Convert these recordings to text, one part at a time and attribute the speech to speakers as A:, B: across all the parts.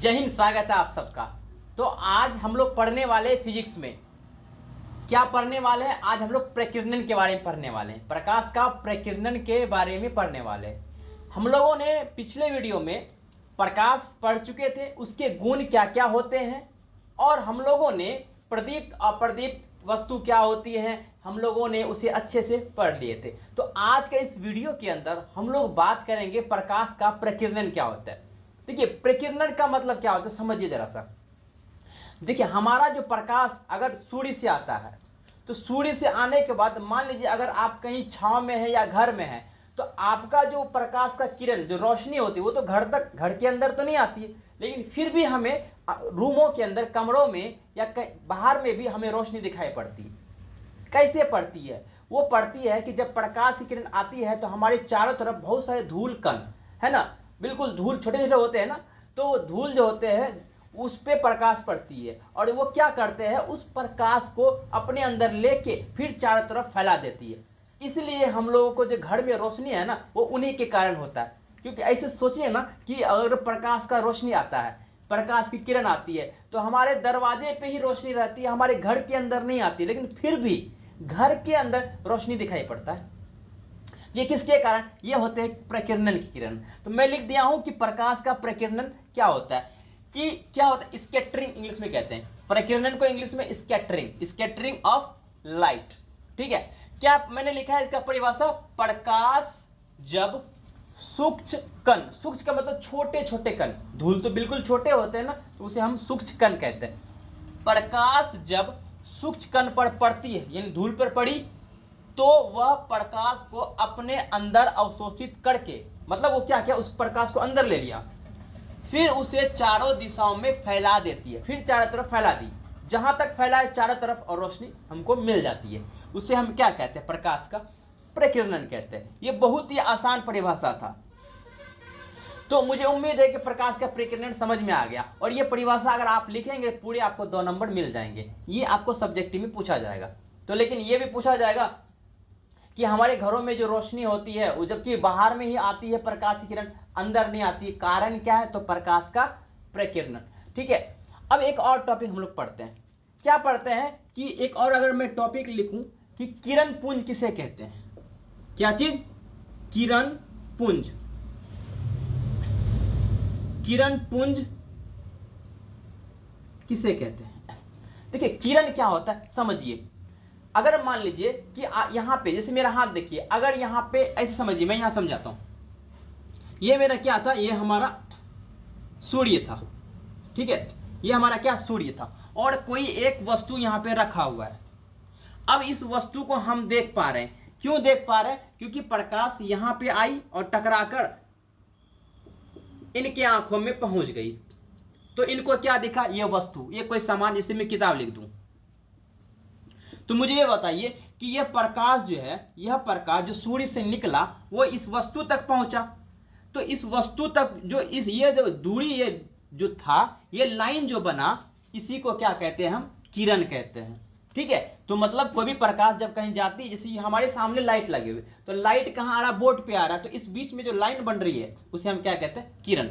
A: जय हिंद, स्वागत है आप सबका। तो आज हम लोग पढ़ने वाले फिजिक्स में क्या पढ़ने वाले हैं? आज हम लोग प्रकीर्णन के बारे में पढ़ने वाले हैं, प्रकाश का प्रकीर्णन के बारे में पढ़ने वाले हैं। हम लोगों ने पिछले वीडियो में प्रकाश पढ़ चुके थे, उसके गुण क्या क्या होते हैं, और हम लोगों ने प्रदीप्त अप्रदीप्त वस्तु क्या होती है, हम लोगों ने उसे अच्छे से पढ़ लिए थे। तो आज के इस वीडियो के अंदर हम लोग बात करेंगे प्रकाश का प्रकीर्णन क्या होता है। देखिए, प्रकीर्णन का मतलब क्या होता है, समझिए जरा सा। देखिए, हमारा जो प्रकाश अगर सूर्य से आता है, तो सूर्य से आने के बाद मान लीजिए अगर आप कहीं छांव में है या घर में है, तो आपका जो प्रकाश का किरण, जो रोशनी होती है, वो तो घर के अंदर तो नहीं आती है, लेकिन फिर भी हमें रूमों के अंदर, कमरों में या बाहर में भी हमें रोशनी दिखाई पड़ती है। कैसे पड़ती है? वो पड़ती है कि जब प्रकाश की किरण आती है तो हमारे चारों तरफ बहुत सारे धूल कण है ना, बिल्कुल धूल छोटे छोटे होते हैं ना, तो वो धूल जो होते हैं उस पे प्रकाश पड़ती है, और वो क्या करते हैं, उस प्रकाश को अपने अंदर लेके फिर चारों तरफ फैला देती है। इसलिए हम लोगों को जो घर में रोशनी है ना, वो उन्हीं के कारण होता है। क्योंकि ऐसे सोचिए ना कि अगर प्रकाश का रोशनी आता है, प्रकाश की किरण आती है, तो हमारे दरवाजे पे ही रोशनी रहती है, हमारे घर के अंदर नहीं आती, लेकिन फिर भी घर के अंदर रोशनी दिखाई पड़ता है। ये किसके कारण? ये होते हैं प्रकीर्णन की किरण। तो मैं लिख दिया हूं कि प्रकाश का प्रकीर्णन क्या होता है, कि क्या होता है, स्कैटरिंग इंग्लिश में कहते हैं। प्रकीर्णन को इंग्लिश में स्कैटरिंग, स्कैटरिंग ऑफ लाइट। ठीक है, क्या मैंने लिखा है इसका परिभाषा? प्रकाश जब सूक्ष्म कण, सूक्ष्म का मतलब छोटे छोटे कण, धूल तो बिल्कुल छोटे होते हैं ना, तो उसे हम सूक्ष्म कण कहते हैं। प्रकाश जब सूक्ष्म कण पर पड़ती है, यानी धूल पर पड़ी, तो वह प्रकाश को अपने अंदर अवशोषित करके, मतलब वो क्या किया, उस प्रकाश को अंदर ले लिया, फिर उसे चारों दिशाओं में फैला देती है, फिर चारों तरफ फैला दी, जहां तक फैला है चारों तरफ, और रोशनी हमको मिल जाती है। उसे हम क्या कहते हैं? प्रकाश का प्रकीर्णन कहते हैं। ये बहुत ही आसान परिभाषा था। तो मुझे उम्मीद है कि प्रकाश का प्रकीर्णन समझ में आ गया, और ये परिभाषा अगर आप लिखेंगे पूरे, आपको 2 नंबर मिल जाएंगे। ये आपको सब्जेक्टिव में पूछा जाएगा। तो लेकिन ये भी पूछा जाएगा कि हमारे घरों में जो रोशनी होती है वो जबकि बाहर में ही आती है, प्रकाश की किरण अंदर नहीं आती, कारण क्या है? तो प्रकाश का प्रकीर्णन। ठीक है, अब एक और टॉपिक हम लोग पढ़ते हैं। क्या पढ़ते हैं कि एक और अगर मैं टॉपिक लिखूं कि किरण पुंज किसे कहते हैं? क्या चीज? किरण पुंज। किरण पुंज किसे कहते हैं? देखिए, किरण क्या होता है समझिए। अगर मान लीजिए कि यहां पे, जैसे मेरा हाथ देखिए, अगर यहां पे ऐसे समझिए, मैं यहां समझाता हूं, ये मेरा क्या था, ये हमारा सूर्य था। ठीक है, ये हमारा क्या, सूर्य था, और कोई एक वस्तु यहां पे रखा हुआ है। अब इस वस्तु को हम देख पा रहे हैं। क्यों देख पा रहे हैं? क्योंकि प्रकाश यहां पे आई और टकराकर इनके आंखों में पहुंच गई, तो इनको क्या दिखा? ये वस्तु, ये कोई सामान, जैसे मैं किताब लिख दूं। तो मुझे ये बताइए कि यह प्रकाश जो है, यह प्रकाश जो सूर्य से निकला वो इस वस्तु तक पहुंचा, तो इस वस्तु तक जो ये जो दूरी, ये जो था, ये लाइन जो बना, इसी को क्या कहते हैं? हम किरण कहते हैं। ठीक है, तो मतलब कोई भी प्रकाश जब कहीं जाती है, जैसे हमारे सामने लाइट लगी हुई, तो लाइट कहां आ रहा? बोर्ड पे आ रहा है, तो इस बीच में जो लाइन बन रही है उसे हम क्या कहते हैं? किरण।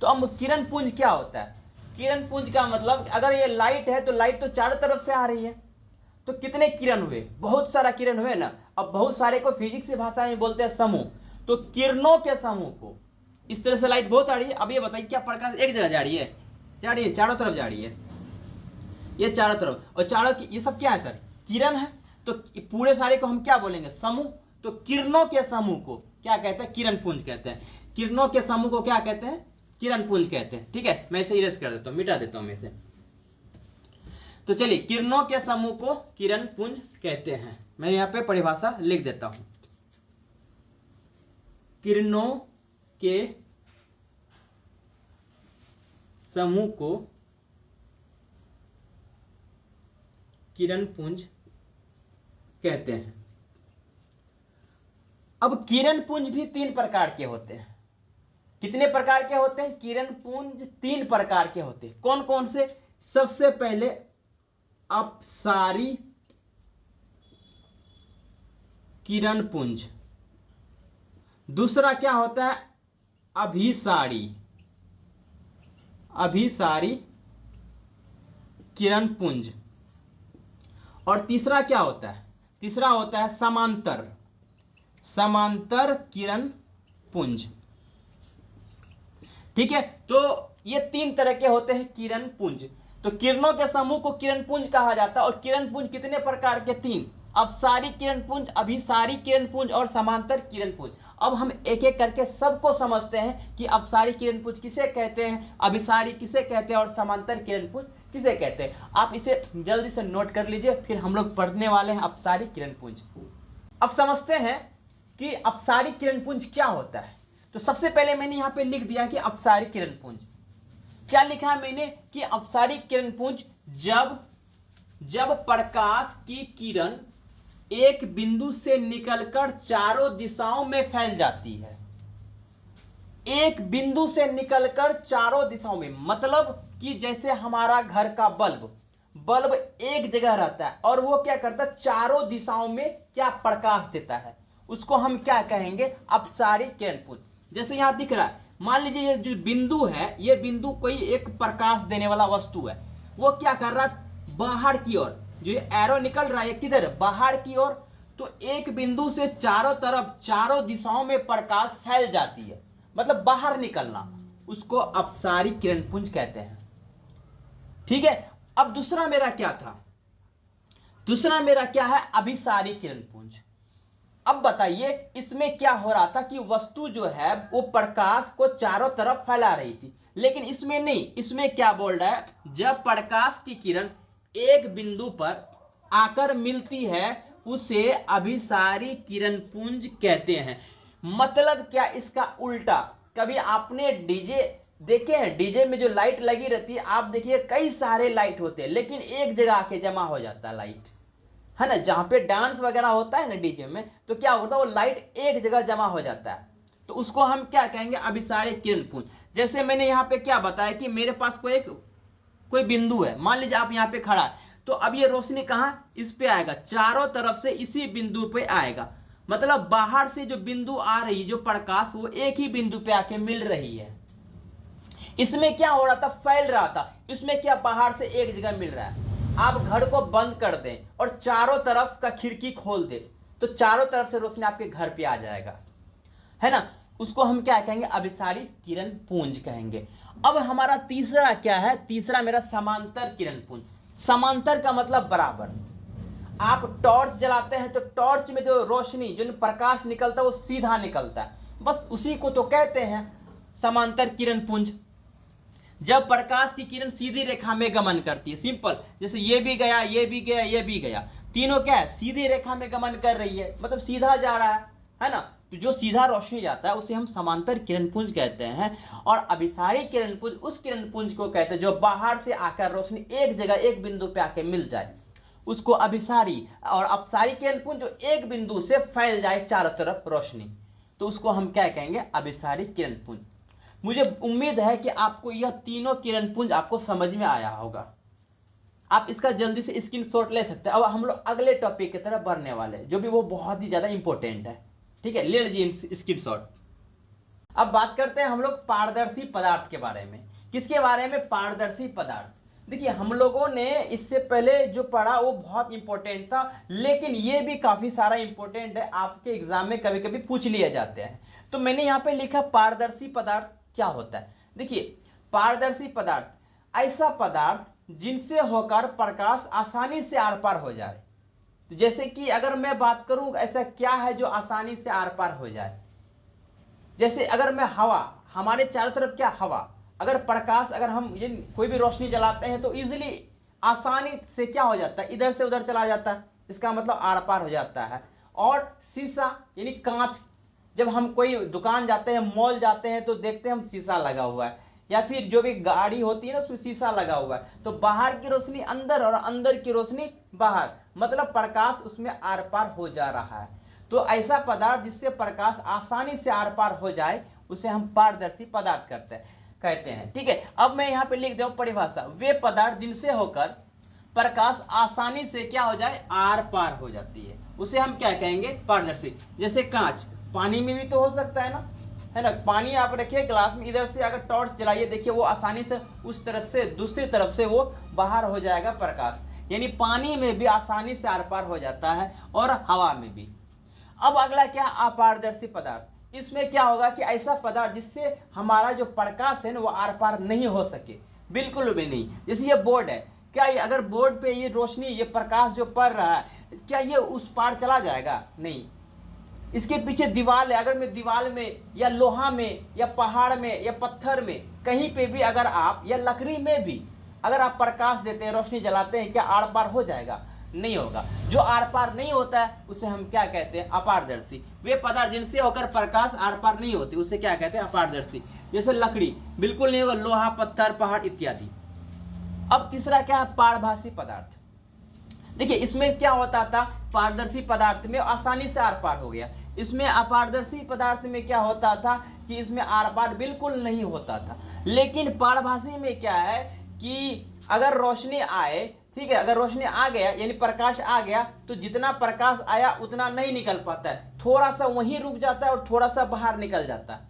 A: तो अब किरण पुंज क्या होता है? किरण पुंज का मतलब, अगर ये लाइट है तो लाइट तो चारों तरफ से आ रही है, तो कितने किरण हुए? बहुत सारा किरण हुए ना। अब बहुत सारे को फिजिक्स की भाषा में बोलते हैं समूह। तो किरणों के समूह को, इस तरह से लाइट बहुत आ रही है। अब ये बताइए, क्या प्रकाश एक जगह जा रही है? जा रही है, चारों तरफ जा रही है, ये चारों तरफ, और चारों की ये सब क्या है सर? किरण है। तो पूरे सारे को हम क्या बोलेंगे? समूह। तो किरणों के समूह को क्या कहते हैं? किरण पुंज कहते हैं। किरणों के समूह को क्या कहते हैं? किरण पुंज कहते हैं। ठीक है, मैं इसे इरेज कर देता हूं, मिटा देता हूं मैं इसे। तो चलिए, किरणों के समूह को किरण पुंज कहते हैं। मैं यहां पे परिभाषा लिख देता हूं। किरणों के समूह को किरण पुंज कहते हैं। अब किरण पुंज भी 3 प्रकार के होते हैं। कितने प्रकार के होते हैं? किरण पुंज 3 प्रकार के होते हैं। कौन कौन से? सबसे पहले अपसारी किरण पुंज, दूसरा क्या होता है? अभिसारी, अभिसारी किरण पुंज। और तीसरा क्या होता है? तीसरा होता है समांतर किरण पुंज। ठीक है, तो ये तीन तरह के होते हैं किरण पुंज। तो किरणों के समूह को किरण पुंज कहा जाता है। और किरण पुंज कितने प्रकार के? तीन, अपसारी किरण पुंज, अभिसारी किरण पुंज और समांतर किरण पुंज। अब हम एक एक करके सबको समझते हैं कि अपसारी किरण पुंज किसे कहते हैं, अभिसारी किसे कहते हैं और समांतर किरण पुंज किसे कहते हैं। आप इसे जल्दी से नोट कर लीजिए, फिर हम लोग पढ़ने वाले हैं अपसारी किरण पुंज। अब समझते हैं कि अपसारी किरण पुंज क्या होता है। तो सबसे पहले मैंने यहां पे लिख दिया कि अपसारी किरण पुंज क्या लिखा है मैंने कि अपसारी किरण पुंज जब प्रकाश की किरण एक बिंदु से निकलकर चारों दिशाओं में फैल जाती है। एक बिंदु से निकलकर चारों दिशाओं में, मतलब कि जैसे हमारा घर का बल्ब एक जगह रहता है और वो क्या करता है, चारों दिशाओं में क्या प्रकाश देता है, उसको हम क्या कहेंगे, अपसारी किरण पुंज। जैसे यहां दिख रहा है, मान लीजिए ये जो बिंदु है, ये बिंदु कोई एक प्रकाश देने वाला वस्तु है, वो क्या कर रहा है, बाहर की ओर, जो ये एरो निकल रहा है किधर, बाहर की ओर। तो एक बिंदु से चारों तरफ, चारों दिशाओं में प्रकाश फैल जाती है, मतलब बाहर निकलना, उसको अपसारी किरण पुंज कहते हैं। ठीक है, अब दूसरा मेरा क्या था, दूसरा मेरा क्या है, अभिसारी किरण पुंज। अब बताइए इसमें क्या हो रहा था कि वस्तु जो है वो प्रकाश को चारों तरफ फैला रही थी, लेकिन इसमें नहीं, इसमें क्या बोल रहा है, जब प्रकाश की किरण एक बिंदु पर आकर मिलती है उसे अभिसारी किरण पुंज कहते हैं। मतलब क्या, इसका उल्टा, कभी आपने डीजे देखे हैं, डीजे में जो लाइट लगी रहती है, आप देखिए कई सारे लाइट होते हैं लेकिन एक जगह आके जमा हो जाता है लाइट, है ना, जहां पे डांस वगैरह होता है ना डीजे में, तो क्या होता है, वो लाइट एक जगह जमा हो जाता है, तो उसको हम क्या कहेंगे, अभिसारी किरण पुंज। जैसे मैंने यहाँ पे क्या बताया कि मेरे पास कोई बिंदु है, मान लीजिए आप यहाँ पे खड़ा है, तो अब ये रोशनी कहां, इस पे आएगा, चारों तरफ से इसी बिंदु पे आएगा, मतलब बाहर से जो बिंदु आ रही है, जो प्रकाश, वो एक ही बिंदु पे आके मिल रही है। इसमें क्या हो रहा था, फैल रहा था, इसमें क्या, बाहर से एक जगह मिल रहा है। आप घर को बंद कर दें और चारों तरफ का खिड़की खोल दें, तो चारों तरफ से रोशनी आपके घर पे आ जाएगा, है ना, उसको हम क्या कहेंगे, अभिसारी किरण पुंज कहेंगे। अब हमारा तीसरा क्या है, तीसरा मेरा समांतर किरण पुंज। समांतर का मतलब बराबर। आप टॉर्च जलाते हैं तो टॉर्च में जो रोशनी, जो प्रकाश निकलता है वो सीधा निकलता है, बस उसी को तो कहते हैं समांतर किरण पुंज। जब प्रकाश की किरण सीधी रेखा में गमन करती है, सिंपल, जैसे ये भी गया, ये भी गया, ये भी गया, तीनों क्या है, सीधी रेखा में गमन कर रही है, मतलब सीधा जा रहा है ना, तो जो सीधा रोशनी जाता है उसे हम समांतर किरण पुंज कहते हैं। और अभिसारी किरण पुंज उस किरण पुंज को कहते हैं जो बाहर से आकर रोशनी एक जगह, एक बिंदु पे आकर मिल जाए, उसको अभिसारी। और अपसारी किरण पुंज जो एक बिंदु से फैल जाए चारों तरफ रोशनी, तो उसको हम क्या कहेंगे, अभिसारी किरण पुंज। मुझे उम्मीद है कि आपको यह तीनों किरण पुंज आपको समझ में आया होगा। आप इसका जल्दी से स्क्रीनशॉट ले सकते हैं। अब हम लोग अगले टॉपिक की तरफ बढ़ने वाले हैं, जो भी वो बहुत ही ज्यादा इंपॉर्टेंट है। ठीक है, ले लीजिए स्क्रीनशॉट। अब बात करते हैं हम लोग पारदर्शी पदार्थ के बारे में। किसके बारे में, पारदर्शी पदार्थ। देखिए हम लोगों ने इससे पहले जो पढ़ा वो बहुत इंपॉर्टेंट था, लेकिन ये भी काफी सारा इंपॉर्टेंट है, आपके एग्जाम में कभी कभी पूछ लिए जाते हैं। तो मैंने यहाँ पे लिखा पारदर्शी पदार्थ क्या होता है। देखिए पारदर्शी पदार्थ ऐसा पदार्थ जिनसे होकर प्रकाश आसानी से आर पार हो जाए। तो जैसे कि अगर मैं बात करूं, ऐसा क्या है जो आसानी से आर पार हो जाए, जैसे अगर मैं हवा, हमारे चारों तरफ क्या, हवा, अगर प्रकाश, अगर हम ये कोई भी रोशनी जलाते हैं तो इजीली, आसानी से क्या हो जाता है, इधर से उधर चला जाता है, इसका मतलब आर पार हो जाता है। और शीशा यानी कांच, जब हम कोई दुकान जाते हैं, मॉल जाते हैं, तो देखते हैं हम शीशा लगा हुआ है, या फिर जो भी गाड़ी होती है ना उसमें शीशा लगा हुआ है, तो बाहर की रोशनी अंदर और अंदर की रोशनी बाहर, मतलब प्रकाश उसमें आर पार हो जा रहा है। तो ऐसा पदार्थ जिससे प्रकाश आसानी से आर पार हो जाए उसे हम पारदर्शी पदार्थ कहते हैं। ठीक है, अब मैं यहाँ पे लिख दूं परिभाषा, वे पदार्थ जिनसे होकर प्रकाश आसानी से क्या हो जाए, आर पार हो जाती है, उसे हम क्या कहेंगे, पारदर्शी। जैसे कांच, पानी में भी तो हो सकता है ना, है ना। पानी आप रखिए ग्लास में, इधर से अगर टॉर्च जलाइए, देखिए वो आसानी से उस तरफ से दूसरी तरफ से वो बाहर हो जाएगा प्रकाश, यानी पानी में भी आसानी से आर पार हो जाता है और हवा में भी। अब अगला क्या, अपारदर्शी पदार्थ। इसमें क्या होगा कि ऐसा पदार्थ जिससे हमारा जो प्रकाश है ना वो आर पार नहीं हो सके, बिल्कुल भी नहीं। जैसे ये बोर्ड है, क्या ये अगर बोर्ड पे ये रोशनी, ये प्रकाश जो पड़ रहा है, क्या ये उस पार चला जाएगा? नहीं। इसके पीछे दीवार है, अगर मैं दीवार में या लोहा में या पहाड़ में या पत्थर में कहीं पे भी अगर आप, या लकड़ी में भी अगर आप प्रकाश देते हैं, रोशनी जलाते हैं, क्या आर पार हो जाएगा? नहीं होगा। जो आर पार नहीं होता है उसे हम क्या कहते हैं? अपारदर्शी। वे पदार्थ जिनसे होकर प्रकाश आर पार नहीं होती उसे क्या कहते हैं? अपारदर्शी। जैसे लकड़ी बिल्कुल नहीं होगा, लोहा, पत्थर, पहाड़ इत्यादि। अब तीसरा क्या है? पारभासी पदार्थ। देखिए इसमें क्या होता था, पारदर्शी पदार्थ में आसानी से आर पार हो गया। इसमें अपारदर्शी पदार्थ में क्या होता था कि इसमें आर पार बिल्कुल नहीं होता था। लेकिन पारभासी में क्या है कि अगर रोशनी आए, ठीक है, अगर रोशनी आ गया यानी प्रकाश आ गया, तो जितना प्रकाश आया उतना नहीं निकल पाता है, थोड़ा सा वहीं रुक जाता है और थोड़ा सा बाहर निकल जाता है।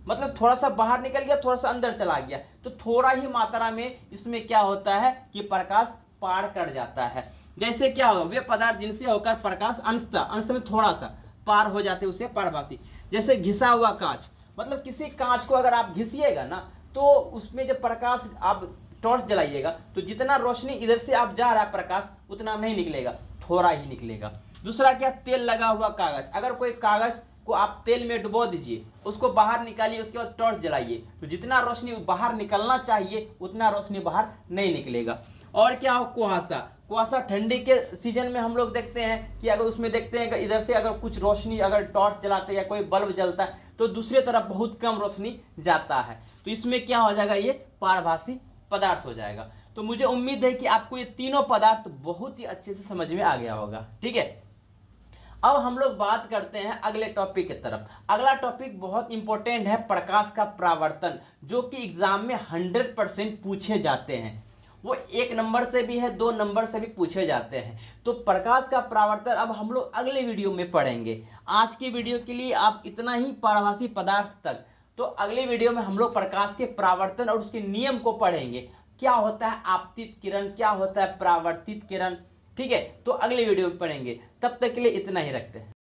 A: मतलब थोड़ा सा बाहर निकल गया, थोड़ा सा अंदर चला गया, तो थोड़ा ही मात्रा में इसमें क्या होता है कि प्रकाश पार कर जाता है। जैसे क्या होगा, वे पदार्थ जिनसे होकर प्रकाश अंश में थोड़ा सा पार हो जाते उसे पारभासी। जैसे घिसा हुआ कांच, मतलब किसी कांच को अगर आप घिसिएगा ना, तो उसमें जब प्रकाश, आप टॉर्च जलाइएगा तो जितना रोशनी इधर से आप जा रहा है प्रकाश उतना नहीं निकलेगा, थोड़ा ही निकलेगा। दूसरा क्या, तेल लगा हुआ कागज। अगर कोई कागज को आप तेल में डुबो दीजिए, उसको बाहर निकालिए, उसके बाद टॉर्च जलाइए, तो जितना रोशनी बाहर निकलना चाहिए उतना रोशनी बाहर नहीं निकलेगा। और क्या हो, कुहासा। कुहासा ठंडी के सीजन में हम लोग देखते हैं कि अगर उसमें देखते हैं इधर से अगर कुछ रोशनी, अगर टॉर्च जलाते हैं या कोई बल्ब जलता है तो दूसरी तरफ बहुत कम रोशनी जाता है, तो इसमें क्या हो जाएगा, ये पारभासी पदार्थ हो जाएगा। तो मुझे उम्मीद है कि आपको ये तीनों पदार्थ बहुत ही अच्छे से समझ में आ गया होगा। ठीक है, अब हम लोग बात करते हैं अगले टॉपिक की तरफ। अगला टॉपिक बहुत इंपॉर्टेंट है, प्रकाश का परावर्तन, जो कि एग्जाम में 100% पूछे जाते हैं। वो 1 नंबर से भी है, 2 नंबर से भी पूछे जाते हैं। तो प्रकाश का परावर्तन अब हम लोग अगले वीडियो में पढ़ेंगे। आज की वीडियो के लिए आप इतना ही, पारभासी पदार्थ तक। तो अगले वीडियो में हम लोग प्रकाश के परावर्तन और उसके नियम को पढ़ेंगे। क्या होता है आपतित किरण, क्या होता है परावर्तित किरण। ठीक है, तो अगले वीडियो में पढ़ेंगे। तब तक के लिए इतना ही रखते हैं।